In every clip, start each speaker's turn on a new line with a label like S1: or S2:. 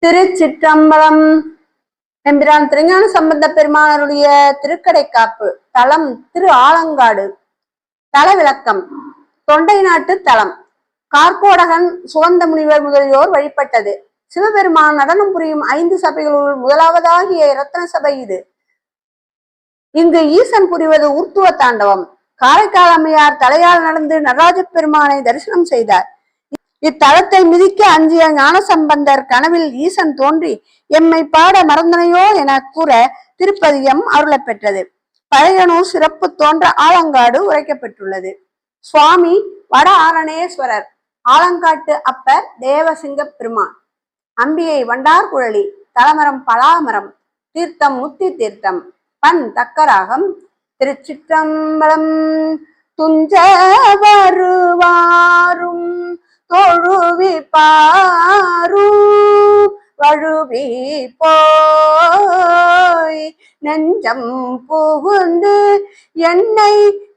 S1: திருச்சிற்றம்பலம். எம்பிரான் திருஞான சம்பந்த பெருமானருடைய திருக்கடைக்காப்பு. தலம் திரு ஆலங்காடு. தல விளக்கம். தொண்டை நாட்டு தலம். கார்கோடகன், சுகந்த முனிவர் முதலியோர் வழிபட்டது. சிவபெருமான் நடனம் புரியும் 5 சபைகளுள் முதலாவதாகிய ரத்ன சபை இது. இங்கு ஈசன் புரிவது ஊர்த்துவ தாண்டவம். காரைக்கால் அம்மையார் தலையால் நடந்து நடராஜ பெருமானை தரிசனம் செய்தார். இத்தலத்தை மிதிக்க அஞ்சிய ஞானசம்பந்தர் கனவில் ஈசன் தோன்றி எம்மை பாட மறந்தனையோ என கூற திருப்பதியம் அருளப் பெற்றது. பழையனூர் சிறப்பு தோன்ற ஆலங்காடு உரைக்கப்பெற்றுள்ளது. சுவாமி வட ஆரணேஸ்வரர், ஆலங்காட்டு அப்பர் தேவசிங்க பெருமான், அம்பியை வண்டார் குழலி, தலமரம் பலாமரம், தீர்த்தம் முத்தி தீர்த்தம், பண் தக்கராகம். திருச்சிற்றம்பலம். துஞ்ச வருவாரும் தொழுவி பாரும் வழுவி போய் நெஞ்சம் புகுந்து என்னை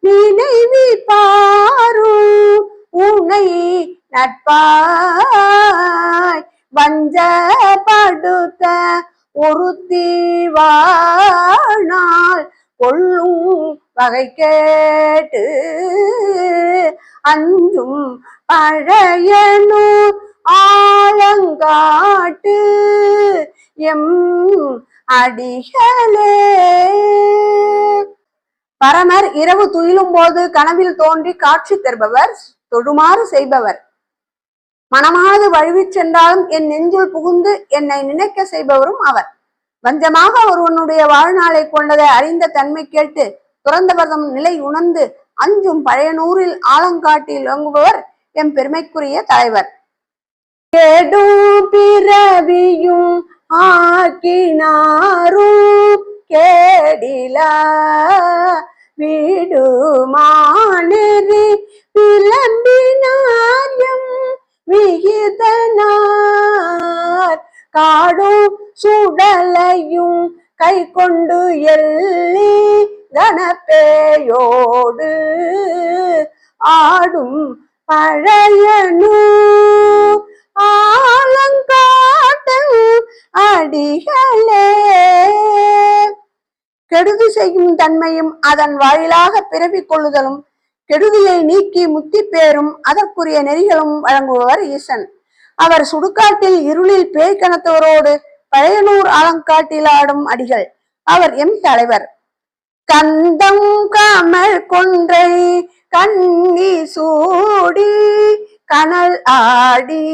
S1: நினைவி பாரும் உனை நட்பாய் வஞ்ச படுத்த ஒருத்தி வாழ்நாள் கொள்ளும் வகை கேட்டு அஞ்சும் பழையனூர் ஆலங்காட்டு எம் அடிகளே. பரமர் இரவு துயிலும் போது கனவில் தோன்றி காட்சி தருபவர், தொழுமாறு செய்பவர். மனமானது வழுவிச் சென்றாலும் என் நெஞ்சுள் புகுந்து என்னை நினைக்க செய்பவரும் அவர். வஞ்சமாக ஒருவனுடைய வாழ்நாளை கொண்டதை அறிந்த தன்மை கேட்டு துறந்தவர்தம் நிலை உணர்ந்து அஞ்சும் பழையனூரில் ஆலங்காட்டில் இயங்குபவர் எம் பெருமைக்குரிய தலைவர். கேடும் பிறவியும் ஆக்கினாரும் கேடில வீடுமானெறி விளம்பினார்யம் விகிதனார் காடும் சுடலையும் கை கொண்டு எள்ளி கணப்பேயோடு ஆடும் பழையனூர் ஆலங்காட்டு அடிகளே. கெடுதி செய்யும் தன்மையும் அதன் வாயிலாக பிறவி கொள்ளுதலும் கெடுதியை நீக்கி முத்தி பேரும் அதற்குரிய நெறிகளும் வழங்குபவர் ஈசன். அவர் சுடுகாட்டில் இருளில் பேய் கணத்தவரோடு பழையனூர் ஆலங்காட்டில் ஆடும் அடிகள். அவர் எம் தலைவர். கந்தம் கமல் கொன்றை கண்ணி சூடி கனல் ஆடி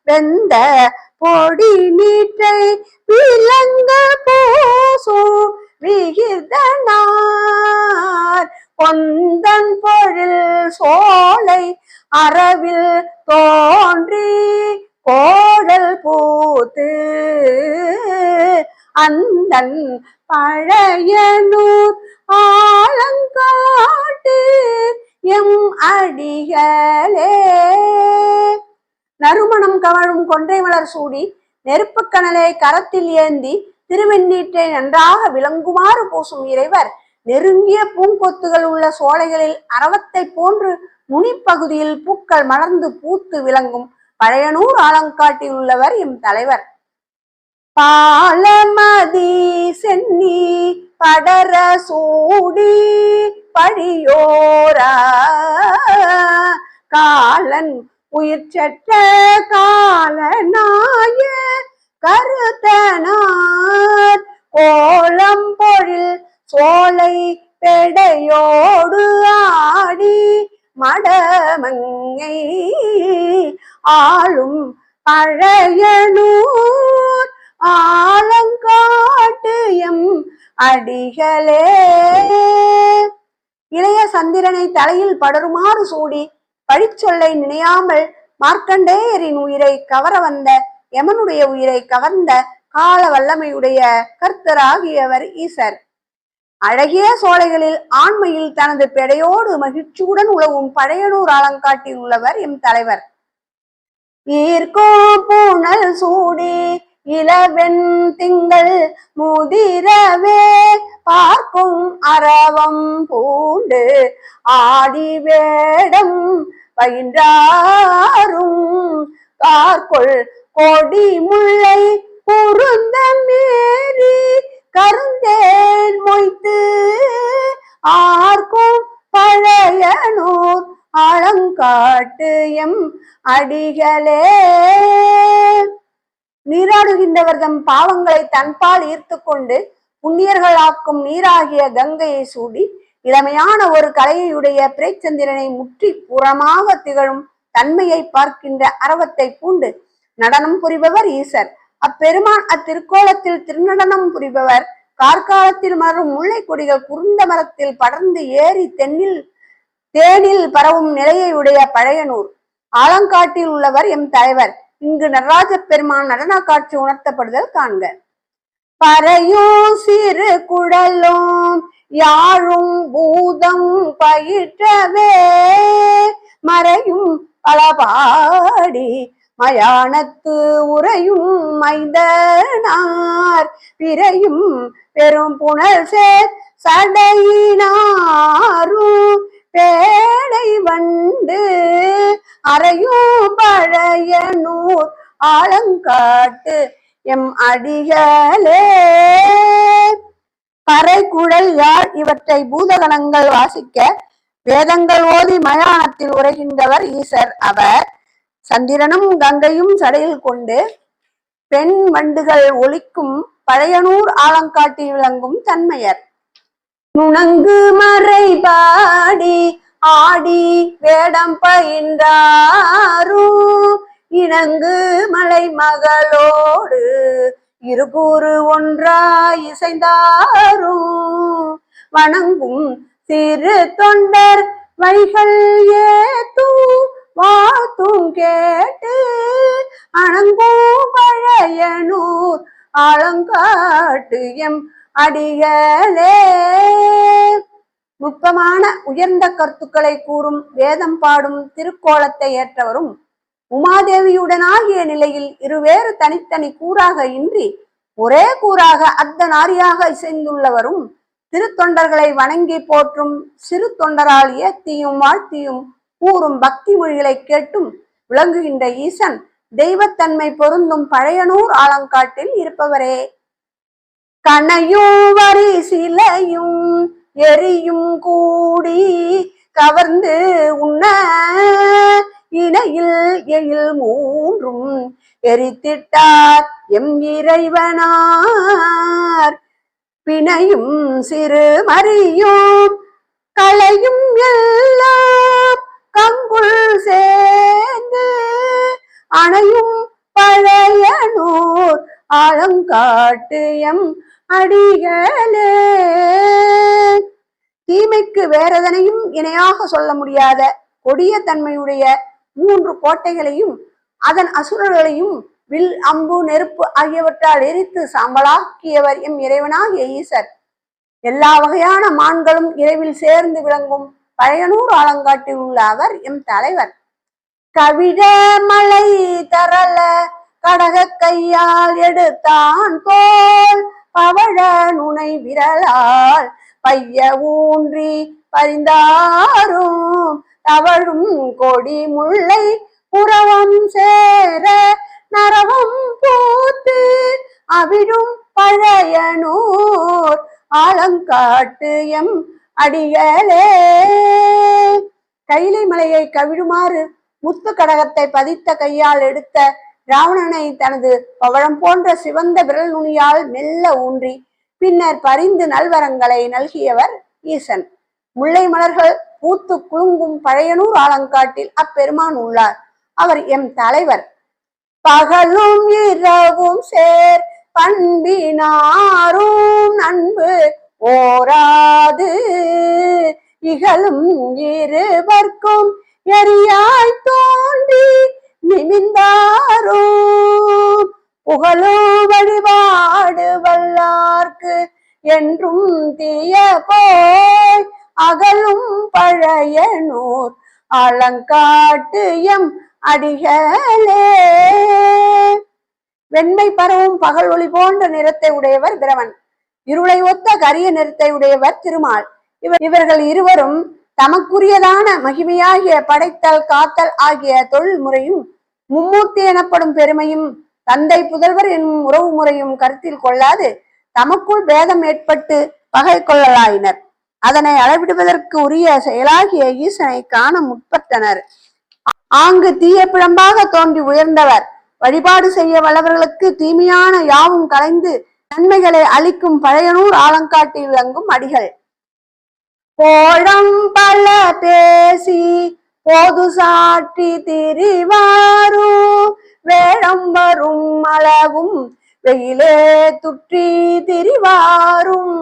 S1: வெந்த பொடி நீற்றை விலங்க பூசு விகிதனார் கொந்தன் பொழில் சோலை அரவில் தோன்றி கோடல் பூத்து அந்தன் பழையனூர் ஆலங்காட்டு எம் அடிகளே. நறுமணம் கவழும் கொன்றை மலர் சூடி நெருப்பு கனலை கரத்தில் ஏந்தி திருவெண்ணீற்றை நன்றாக விளங்குமாறு பூசும் இறைவர் நெருங்கிய பூங்கொத்துகள் உள்ள சோலைகளில் அரவத்தை போன்று நுனிப்பகுதியில் பூக்கள் மலர்ந்து பூத்து விளங்கும் பழையனூர் ஆலங்காட்டில் உள்ளவர் எம் தலைவர். பாலமதி சென்னி படர சூடி பழியோரா காலன் உயிர் சற்ற காலனாய கருத்தனார் கோலம் பொழில் சோலை பெடையோடு ஆடி மடமங்கை ஆளும் பழையனூர் ஆலங்காட்டு எம் அடிகளே. இளைய சந்திரனை தலையில் படருமாறு சூடி பழிச்சொல்லை நினையாமல் மார்க்கண்டேயரின் உயிரை கவர வந்த யமனுடைய உயிரை கவர்ந்த கால வல்லமையுடைய கர்த்தராகியவர் ஈசர். அழகிய சோலைகளில் ஆண்மையில் தனது பெடையோடு மகிழ்ச்சியுடன் உழவும் பழையனூர் ஆலங்காட்டில் உள்ளவர் எம் தலைவர். ஈர்க்கும் பூணல் சூடி இளவெண் திங்கள் முதிரவே பார்க்கும் அரவம் பூண்டு ஆடி வேடம் பயின்றாரும் கார்கொள் கொடி முல்லை பொருந்த மேரி கருந்தேன் மொய்த்து ஆர்க்கும் பழையனூர் ஆழங்காட்டு எம் அடிகளே. நீராடுகின்றவர் தம் பாவங்களை தன்பால் ஈர்த்து கொண்டு புண்ணியர்களாக்கும் நீராகிய கங்கையை சூடி இளமையான ஒரு கலையுடைய பிறைச்சந்திரனை முற்றி புறமாக திகழும் தன்மையை பார்க்கின்ற அரவத்தை பூண்டு நடனம் புரிபவர் ஈசர். அப்பெருமான் அத்திருக்கோலத்தில் திருநடனம் புரிபவர். கார்காலத்தில் மலரும் முல்லை கொடிகள் குறுந்த மரத்தில் படர்ந்து ஏறி தேனில் பரவும் நிலையுடைய பழையனூர் ஆலங்காட்டில் உள்ளவர் எம் தலைவர். இங்கு நடராஜ பெருமான் நடன காட்சி உணர்த்தப்படுதல் காண்க. பறையும் சிறு குடலும் யாழும் பூதம் பயிற்றவே மறையும் பலபாடி மயானத்து உரையும் மைந்தனார் பிறையும் பெரும் புனல் சேர் சடையினாரும் பேடை வண்டு அறையும் பழையனூர் ஆலங்காட்டு எம் அடிகளே. பறை குழல் யாழ் இவற்றை பூதகணங்கள் வாசிக்க வேதங்கள் ஓதி மயானத்தில் உரைகின்றவர் ஈசர். அவர் சந்திரனும் கங்கையும் சடையில் கொண்டு பெண் வண்டுகள் ஒலிக்கும் பழையனூர் ஆலங்காட்டில் விளங்கும் தன்மையர். நுணங்கு மறை பாடி ஆடி வேடம் பயின்றாரும் இணங்கு மலை மகளோடு இருகூறு ஒன்றாய் இசைந்தாரும் வணங்கும் சிறு தொண்டர் வைகள் ஏத்தும் வாழ்த்தும் கேட்டு அணங்கும் பழையனூர் ஆலங்காட்டு எம் அடிகளே. நுட்பமான உயர்ந்த கருத்துக்களை கூறும் வேதம் பாடும் திருக்கோலத்தை ஏற்றவரும் உமாதேவியுடனாகிய நிலையில் இருவேறு தனித்தனி கூறாக இன்றி ஒரே கூறாக அர்த்தநாரியாக இசைந்துள்ளவரும் திருத்தொண்டர்களை வணங்கி போற்றும் சிறு தொண்டரால் ஏத்தியும் வாழ்த்தியும் கூறும் பக்தி மொழிகளை கேட்டும் விளங்குகின்ற ஈசன் தெய்வத்தன்மை பொருந்தும் பழையனூர் ஆலங்காட்டில் இருப்பவரே. கனையும் வரி சிலையும் எரியும் கூடி கவர்ந்து உண்ண இணையில் எயில் மூன்றும் எரித்திட்டார் எம் இறைவனார் பிணையும் சிறு மறியும் களையும் எல்லாம் கங்குள் சேர்ந்து அணையும் பழையனூர் ஆலங்காட்டு எம் அடிகளே. தீமைக்கு வேறெதனையும் இணையாக சொல்ல முடியாத கொடிய தன்மையுடைய 3 கோட்டைகளையும் அதன் அசுரர்களையும் வில் அம்பு நெருப்பு ஆகியவற்றால் எரித்து சாம்பலாக்கியவர் எம் இறைவனாகிய ஈசர். எல்லா வகையான மான்களும் இரவில் சேர்ந்து விளங்கும் பழையனூர் ஆலங்காட்டில் உள்ள அவர் எம் தலைவர். கவிழ மலை தரல கடக கையால் எடுத்தான் தோல் பவழ நுனை விரலால் பைய ஊன்றி பறிந்தாரும் தவழும் கொடி முல்லை புறவம் சேர நரவம் பூத்து அவிழும் பழையனூர் ஆலங்காட்டு எம் அடிகளே. கைலை மலையை கவிழுமாறு முத்து கடகத்தை பதித்த கையால் எடுத்த ராவணனை தனது பவழம் போன்ற சிவந்த விரல் நுனியால் மெல்ல ஊன்றி பின்னர் பரிந்து நல்வரங்களை நல்கியவர் ஈசன். முல்லை மலர்கள் பூத்து குலுங்கும் பழையனூர் ஆலங்காட்டில் அப்பெருமான் உள்ளார். அவர் எம் தலைவர். பகலும் இரவும் சேர் பண்பினாரும் அன்பு ஓராது இகழும் இருவர்க்கும் எரியாய் தோன்றி நிமிந்தாரும் புகழோ வழிபாடு வல்லார்க்கு என்றும் தீய போய் அகலும் பழையனூர் ஆலங்காட்டு எம் அடிகளே. வெண்மை பரவும் பகல் ஒளி போன்ற நிறத்தை உடையவர் பிரவன். இருளை ஒத்த கரிய நிறத்தை உடையவர் திருமால். இவர்கள் இருவரும் தமக்குரியதான மகிமையாகிய படைத்தல் காத்தல் ஆகிய தொழில் முறையும் மும்மூர்த்தி எனப்படும் பெருமையும் தந்தை புதல்வர் என்னும் உறவு முறையும் கருத்தில் கொள்ளாது தமக்குள் பேதம் ஏற்பட்டு பகை கொள்ளலாயினர். அதனை அளவிடுவதற்கு உரிய செயலாகிய ஈசனை காண முற்பட்டனர். ஆங்கு தீய பிழம்பாக தோன்றி உயர்ந்தவர். வழிபாடு செய்ய வல்லவர்களுக்கு தீமையான யாவும் கலைந்து நன்மைகளை அளிக்கும் பழையனூர் ஆலங்காட்டில் விளங்கும் அடிகள். போழம் பல பேசி போது சாற்றி திரிவாரும் வேழம் வரும் அளவும் வெயிலே துற்றி திரிவாரும்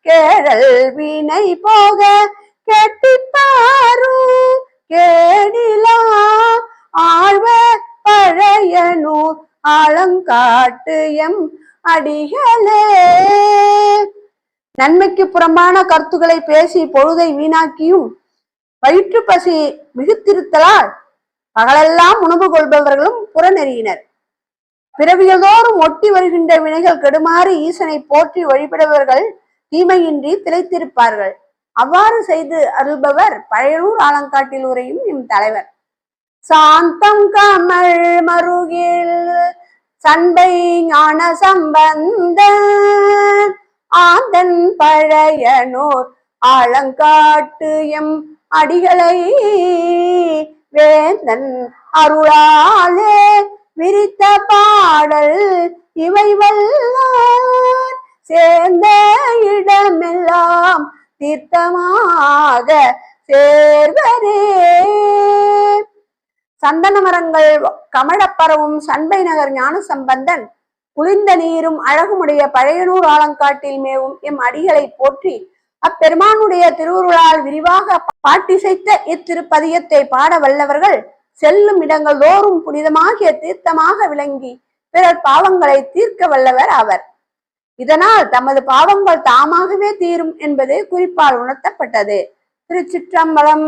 S1: கேழல் வினை போக கெட்டிப்பாரும் கேடிலா ஆழ்வ பழையனூர் ஆலங்காட்டு எம் அடிகளே. நன்மைக்கு புறம்பான கருத்துக்களை பேசி பொழுதை வீணாக்கியும் வயிற்று பசி மிகுத்திருத்தலால் பகலெல்லாம் உணவு கொள்பவர்களும் புறநெறியினர். பிறவியதோறும் ஒட்டி வருகின்ற வினைகள் கெடுமாறு ஈசனை போற்றி வழிபடுபவர்கள் தீமையின்றி திளைத்திருப்பார்கள். அவ்வாறு செய்து அருள்பவர் பழையனூர் ஆலங்காட்டில் உரையும் எம் தலைவர். சாந்தம் கமல் மருகில் சண்டை ஞான சம்பந்த ஆந்தன் பழையனூர் ஆலங்காட்டு எம் அடிகளை வேந்தன் அருளாலே விரித்த பாடல் இவை வல்லார் சேர்ந்த இடமெல்லாம் தீர்த்தமாக சேர்வரே. சந்தன மரங்கள் கமழப்பரவும் சண்பை நகர் ஞான சம்பந்தன் குளிர்ந்த நீரும் அழகுமுடைய பழையனூர் ஆலங்காட்டில் மேவும் எம் அடிகளை போற்றி அப்பெருமானுடைய திருவுருளால் விரிவாக பாட்டிசைத்த இத்திருப்பதியத்தை பாட வல்லவர்கள் செல்லும் இடங்கள் தோறும் புனிதமாகிய தீர்த்தமாக விளங்கி பிறர் பாவங்களை தீர்க்க வல்லவர் ஆவர். இதனால் தமது பாவங்கள் தாமாகவே தீரும் என்பது குறிப்பால் உணர்த்தப்பட்டது. திருச்சிற்றம்பலம்.